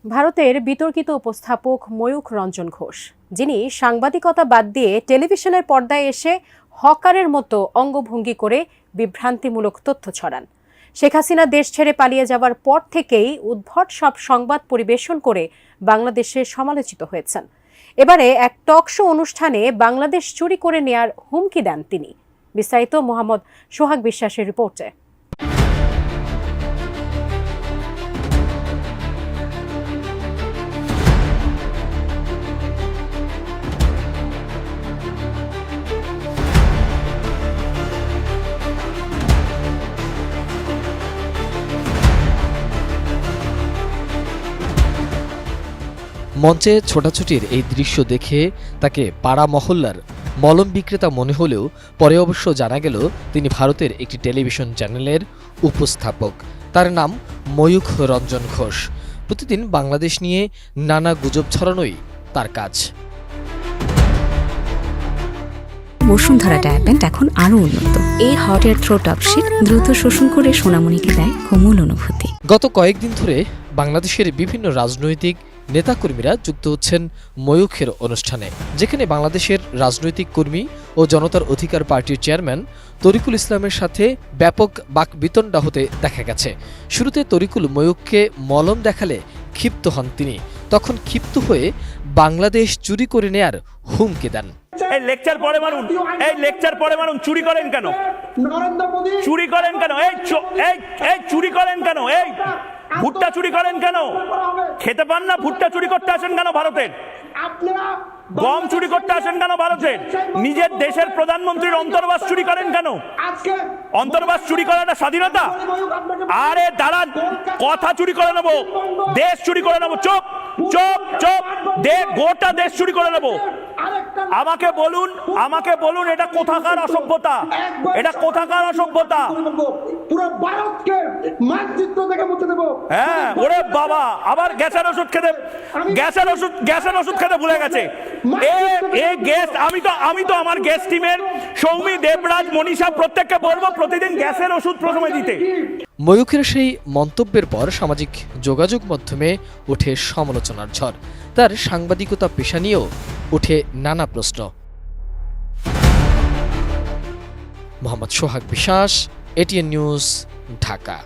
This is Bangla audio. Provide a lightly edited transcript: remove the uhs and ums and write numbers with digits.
ভারতের বিতর্কিত উপস্থাপক ময়ূখ রঞ্জন ঘোষ, যিনি সাংবাদিকতা বাদ দিয়ে টেলিভিশনের পর্দায় এসে হকারের মতো অঙ্গভঙ্গি করে বিভ্রান্তিমূলক তথ্য ছড়ান। শেখ হাসিনা দেশ ছেড়ে পালিয়ে যাওয়ার পর থেকেই উদ্ভট সব সংবাদ পরিবেশন করে বাংলাদেশে সমালোচিত হয়েছেন। এবারে এক টক শো অনুষ্ঠানে বাংলাদেশ চুরি করে নেয়ার হুমকি দেন তিনি। বিস্তারিত মোহাম্মদ সোহাগ বিশ্বাসের রিপোর্টে। মঞ্চে ছোটাছুটির এই দৃশ্য দেখে তাকে পাড়া মহল্লার মলম বিক্রেতা মনে হলেও পরে অবশ্য জানা গেল তিনি ভারতের একটি টেলিভিশন চ্যানেলের উপস্থাপক। তার নাম ময়ূখ রঞ্জন ঘোষ। প্রতিদিন বাংলাদেশ নিয়ে নানা গুজব ছড়ানোই তার কাজ। বসুন্ধরা ডায়াপেন্ট এখন আরো উন্নত। এই হট এয়ার থ্রো টপশিট দ্রুত শোষণ করে সোনামণিকে দেয় কোমল অনুভূতি। গত কয়েকদিন ধরে বাংলাদেশের বিভিন্ন রাজনৈতিক নেতাকর্মীরা যুক্ত হচ্ছেন ময়ূখের অনুষ্ঠানে, যেখানে বাংলাদেশের রাজনৈতিক কর্মী ও জনতার অধিকার পার্টির চেয়ারম্যান তরিকুল ইসলামের সাথে ব্যাপক বাকবিতণ্ডা হতে দেখা গেছে। শুরুতে তরিকুল ময়ূখকে মলম দেখালে ক্ষিপ্ত হন তিনি। তখন ক্ষিপ্ত হয়ে বাংলাদেশ চুরি করে নেয়ার হুমকি দেন। এই লেকচার পরে মারুন, এই লেকচার পরে মারুন। চুরি করেন কেন? চুরি করেন কেন? এই চুরি করেন কেন? এই ভুট্টা চুরি করেন কেন? খেতে পান না? ভুট্টা চুরি করতে আসেন কেন ভারতের? গম চুরি করতে আসেন কেন ভারতের? নিজের দেশের প্রধানমন্ত্রীর অন্তর্বাস চুরি করেন কেন? অন্তর্বাস চুরি করাটা স্বাধীনতা? আরে দাঁড়ান, কথা চুরি করে নেবো, দেশ চুরি করে নেবো। চুপ চুপ চুপ, গোটা দেশ চুরি করে নেবো। আমাকে বলুন এটা কোথাকার অসভ্যতা? এটা কোথাকার অসভ্যতা? পুরো ভারতকে মানচিত্র থেকে মুছে দেব। হ্যাঁ, ওরে বাবা, আবার গ্যাসের ওষুধ খেতে ভুলে গেছে। আমি তো আমার গ্যাস টিমের সৌমি, দেবরাজ, মনীষা প্রত্যেককে বলবো প্রতিদিন গ্যাসের ওষুধ প্রথমে দিতে। ময়ূখের সেই মন্তব্যের পর সামাজিক যোগাযোগ মাধ্যমে ওঠে সমালোচনার ঝড়। তার সাংবাদিকতা পেশা নিয়েও ওঠে নানা প্রশ্ন। মোহাম্মদ সোহাগ বিশ্বাস, এটিএন নিউজ, ঢাকা।